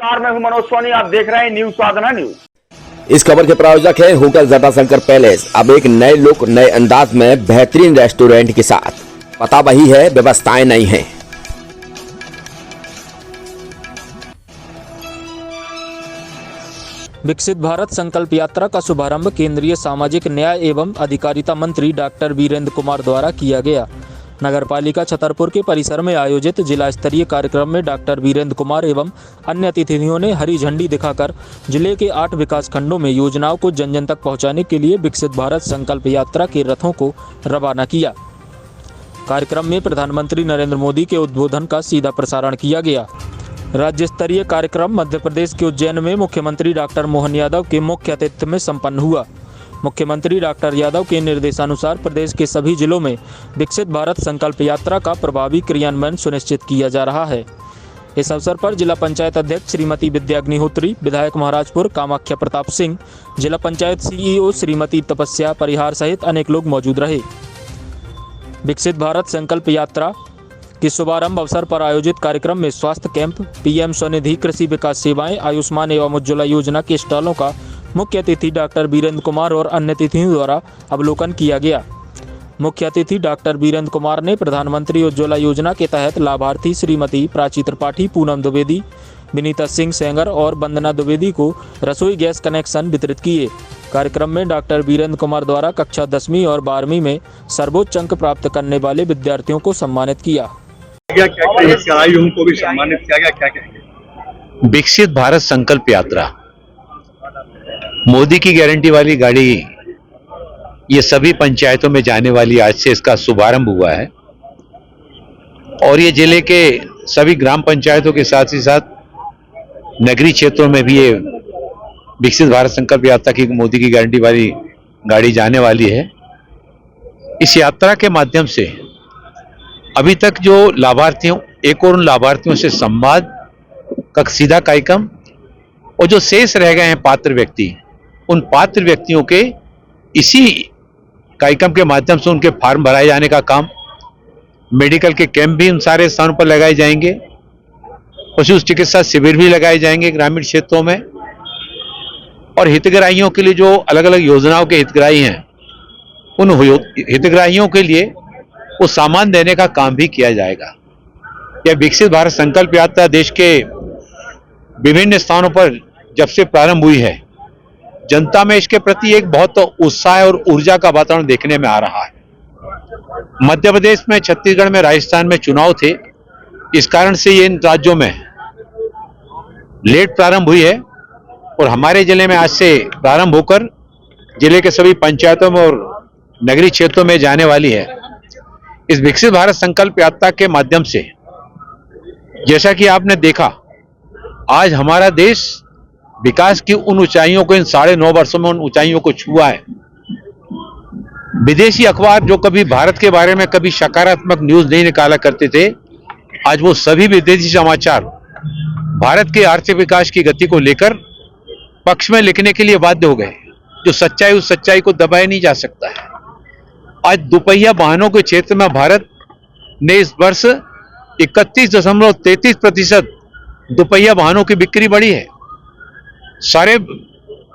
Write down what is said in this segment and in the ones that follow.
नमस्कार, मैं हूं मनोज सोनी। आप देख रहे हैं न्यूज साधना न्यूज। इस खबर के प्रायोजक है होटल जटाशंकर पैलेस। अब एक नए लुक, नए अंदाज में बेहतरीन रेस्टोरेंट के साथ। पता वही है, व्यवस्थाएं नहीं हैं। विकसित भारत संकल्प यात्रा का शुभारंभ केंद्रीय सामाजिक न्याय एवं अधिकारिता मंत्री डॉक्टर वीरेंद्र कुमार द्वारा किया गया। नगरपालिका छतरपुर के परिसर में आयोजित जिला स्तरीय कार्यक्रम में डॉक्टर वीरेंद्र कुमार एवं अन्य अतिथियों ने हरी झंडी दिखाकर जिले के 8 विकास खंडों में योजनाओं को जन जन तक पहुंचाने के लिए विकसित भारत संकल्प यात्रा के रथों को रवाना किया। कार्यक्रम में प्रधानमंत्री नरेंद्र मोदी के उद्बोधन का सीधा प्रसारण किया गया। राज्य स्तरीय कार्यक्रम मध्य प्रदेश के उज्जैन में मुख्यमंत्री डॉक्टर मोहन यादव के मुख्य आतिथ्य में संपन्न हुआ। मुख्यमंत्री डॉक्टर यादव के निर्देशानुसार प्रदेश के सभी जिलों में विकसित भारत संकल्प यात्रा का प्रभावी क्रियान्वयन सुनिश्चित किया जा रहा है। इस अवसर पर जिला पंचायत अध्यक्ष श्रीमती विद्या अग्निहोत्री, विधायक महाराजपुर कामाख्या प्रताप सिंह, जिला पंचायत सीईओ श्रीमती तपस्या परिहार सहित अनेक लोग मौजूद रहे। विकसित भारत संकल्प यात्रा के शुभारंभ अवसर पर आयोजित कार्यक्रम में स्वास्थ्य कैंप, पीएम स्वनिधि कृषि विकास सेवाएं, आयुष्मान एवं उज्ज्वला योजना के स्टॉलों का मुख्य अतिथि डॉक्टर वीरेंद्र कुमार और अन्य अतिथियों द्वारा अवलोकन किया गया। मुख्य अतिथि डॉक्टर वीरेंद्र कुमार ने प्रधानमंत्री उज्ज्वला योजना के तहत लाभार्थी श्रीमती प्राची त्रिपाठी, पूनम द्विवेदी, विनीता सिंह सेंगर और वंदना द्विवेदी को रसोई गैस कनेक्शन वितरित किए। कार्यक्रम में डॉक्टर वीरेंद्र कुमार द्वारा कक्षा 10वीं और 12वीं में सर्वोच्च अंक प्राप्त करने वाले विद्यार्थियों को सम्मानित किया। उनको भी सम्मानित किया गया। क्या कहेंगे? विकसित भारत संकल्प यात्रा, मोदी की गारंटी वाली गाड़ी, ये सभी पंचायतों में जाने वाली आज से इसका शुभारंभ हुआ है और ये जिले के सभी ग्राम पंचायतों के साथ ही साथ नगरीय क्षेत्रों में भी ये विकसित भारत संकल्प यात्रा की मोदी की गारंटी वाली गाड़ी जाने वाली है। इस यात्रा के माध्यम से अभी तक जो लाभार्थियों, एक और उन लाभार्थियों से संवाद का सीधा कार्यक्रम और जो शेष रह गए हैं पात्र व्यक्ति, उन पात्र व्यक्तियों के इसी कार्यक्रम के माध्यम से उनके फॉर्म भराए जाने का काम, मेडिकल के कैंप भी उन सारे स्थानों पर लगाए जाएंगे, पशु चिकित्सा शिविर भी लगाए जाएंगे ग्रामीण क्षेत्रों में, और हितग्राहियों के लिए जो अलग अलग योजनाओं के हितग्राही हैं, उन हितग्राहियों के लिए वो सामान देने का काम भी किया जाएगा। यह विकसित भारत संकल्प यात्रा देश के विभिन्न स्थानों पर जब से प्रारंभ हुई है, जनता में इसके प्रति एक बहुत उत्साह और ऊर्जा का वातावरण देखने में आ रहा है। मध्य प्रदेश में, छत्तीसगढ़ में, राजस्थान में चुनाव थे, इस कारण से ये इन राज्यों में लेट प्रारंभ हुई है और हमारे जिले में आज से प्रारंभ होकर जिले के सभी पंचायतों में और नगरीय क्षेत्रों में जाने वाली है। इस विकसित भारत संकल्प यात्रा के माध्यम से जैसा कि आपने देखा, आज हमारा देश विकास की उन ऊंचाइयों को, इन 9.5 वर्षों में उन ऊंचाइयों को छुआ है। विदेशी अखबार जो कभी भारत के बारे में कभी सकारात्मक न्यूज नहीं निकाला करते थे, आज वो सभी विदेशी समाचार भारत के आर्थिक विकास की गति को लेकर पक्ष में लिखने के लिए बाध्य हो गए। जो सच्चाई, उस सच्चाई को दबाया नहीं जा सकता है। आज दोपहिया वाहनों के क्षेत्र में भारत ने इस वर्ष 31.33% दोपहिया वाहनों की बिक्री बढ़ी है। सारे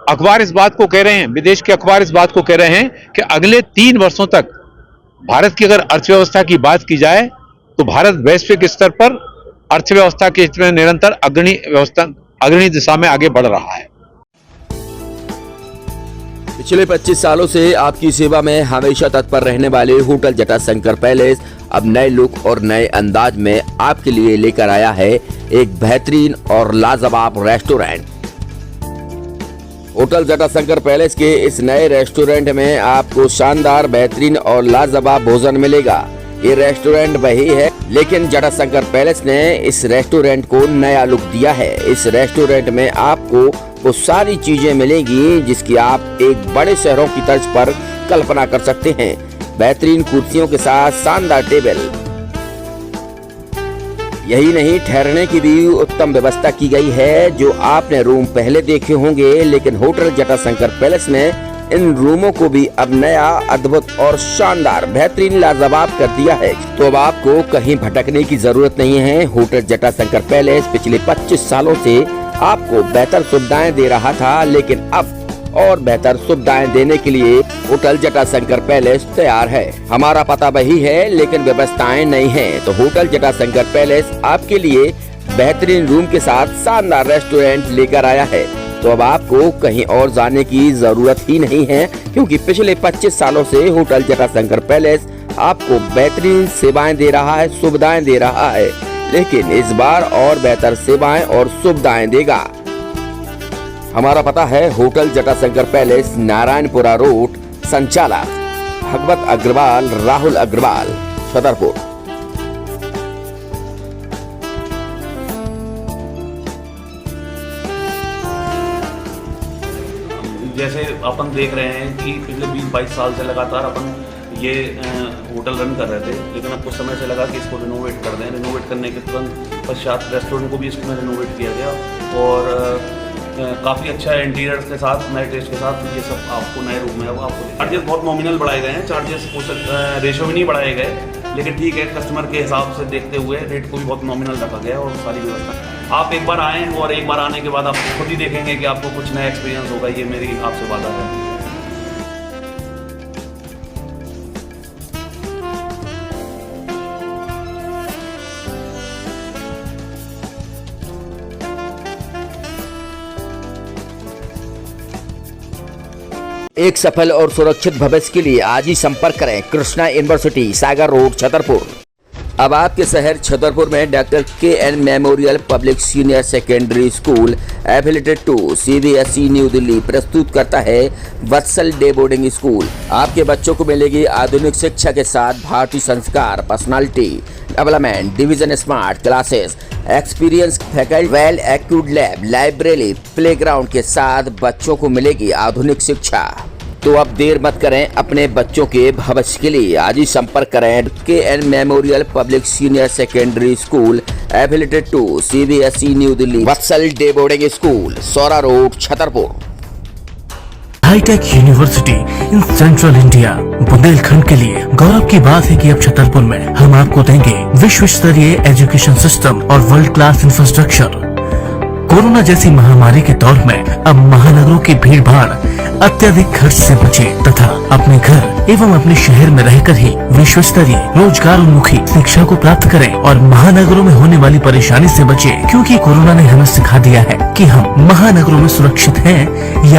अखबार इस बात को कह रहे हैं, विदेश के अखबार इस बात को कह रहे हैं कि अगले 3 वर्षों तक भारत की अगर अर्थव्यवस्था की बात की जाए तो भारत वैश्विक स्तर पर अर्थव्यवस्था के क्षेत्र में निरंतर अग्रणी दिशा में आगे बढ़ रहा है। पिछले 25 सालों से आपकी सेवा में हमेशा तत्पर रहने वाले होटल जटाशंकर पैलेस अब नए लुक और नए अंदाज में आपके लिए लेकर आया है एक बेहतरीन और लाजवाब रेस्टोरेंट। होटल जटाशंकर पैलेस के इस नए रेस्टोरेंट में आपको शानदार, बेहतरीन और लाजवाब भोजन मिलेगा। ये रेस्टोरेंट वही है, लेकिन जटाशंकर पैलेस ने इस रेस्टोरेंट को नया लुक दिया है। इस रेस्टोरेंट में आपको वो सारी चीजें मिलेंगी जिसकी आप एक बड़े शहरों की तर्ज पर कल्पना कर सकते हैं। बेहतरीन कुर्सियों के साथ शानदार टेबल, यही नहीं, ठहरने की भी उत्तम व्यवस्था की गई है। जो आपने रूम पहले देखे होंगे, लेकिन होटल जटाशंकर पैलेस ने इन रूमों को भी अब नया, अद्भुत और शानदार, बेहतरीन, लाजवाब कर दिया है। तो अब आपको कहीं भटकने की जरूरत नहीं है। होटल जटाशंकर पैलेस पिछले 25 सालों से आपको बेहतर सुविधाएं दे रहा था, लेकिन अब और बेहतर सुविधाएं देने के लिए होटल जटाशंकर पैलेस तैयार है। हमारा पता वही है, लेकिन व्यवस्थाएं नहीं हैं। तो होटल जटाशंकर पैलेस आपके लिए बेहतरीन रूम के साथ शानदार रेस्टोरेंट लेकर आया है। तो अब आपको कहीं और जाने की जरूरत ही नहीं है, क्योंकि पिछले 25 सालों से होटल जटाशंकर पैलेस आपको बेहतरीन सेवाएं दे रहा है, सुविधाएं दे रहा है, लेकिन इस बार और बेहतर सेवाएं और सुविधाएं देगा। हमारा पता है hotel Jatashankar palace, Narayanpura road, संचालक भगवत अग्रवाल, राहुल अग्रवाल, छतरपुर। जैसे अपन देख रहे हैं कि पिछले 20-22 साल से लगातार अपन ये होटल रन कर रहे थे, लेकिन अब कुछ समय से लगा कि इसको रिनोवेट कर दें। रिनोवेट करने के तुरंत पश्चात रेस्टोरेंट को भी इसमें रिनोवेट किया गया और काफ़ी अच्छा इंटीरियर्स के साथ, नए टेस्ट के साथ ये सब आपको नए रूम है वो आपको। चार्जेस बहुत नॉमिनल बढ़ाए गए हैं, चार्जेस रेशो में नहीं बढ़ाए गए, लेकिन ठीक है, कस्टमर के हिसाब से देखते हुए रेट को भी बहुत नॉमिनल रखा गया और सारी व्यवस्था। आप एक बार आएँ और एक बार आने के बाद आप खुद ही देखेंगे कि आपको कुछ नया एक्सपीरियंस होगा, ये मेरी आपसे वादा है। एक सफल और सुरक्षित भविष्य के लिए आज ही संपर्क करें कृष्णा यूनिवर्सिटी, सागर रोड, छतरपुर। अब आपके शहर छतरपुर में doctor KN memorial public senior secondary school affiliated to CBSE new Delhi प्रस्तुत करता है वत्सल डे बोर्डिंग स्कूल। आपके बच्चों को मिलेगी आधुनिक शिक्षा के साथ भारतीय संस्कार, personality development, division smart classes, experience faculty, well accrued lab, library, playground के साथ बच्चों को मिलेगी आधुनिक शिक्षा। तो अब देर मत करें, अपने बच्चों के भविष्य के लिए आज ही संपर्क करें KN memorial public senior secondary school affiliated to CBSE new Delhi, Vatsal day boarding school, Saura road, Chhatarpur. Hi tech university in central India, Bundelkhand के लिए गौरव की बात है कि अब छतरपुर में हम आपको देंगे विश्व स्तरीय एजुकेशन सिस्टम और वर्ल्ड क्लास इंफ्रास्ट्रक्चर। कोरोना जैसी महामारी के दौर में अब महानगरों की भीड़ भाड़, अत्यधिक खर्च से बचे तथा अपने घर एवं अपने शहर में रहकर ही विश्व स्तरीय रोजगार उन्मुखी शिक्षा को प्राप्त करें और महानगरों में होने वाली परेशानी से बचे, क्योंकि कोरोना ने हमें सिखा दिया है कि हम महानगरों में सुरक्षित हैं या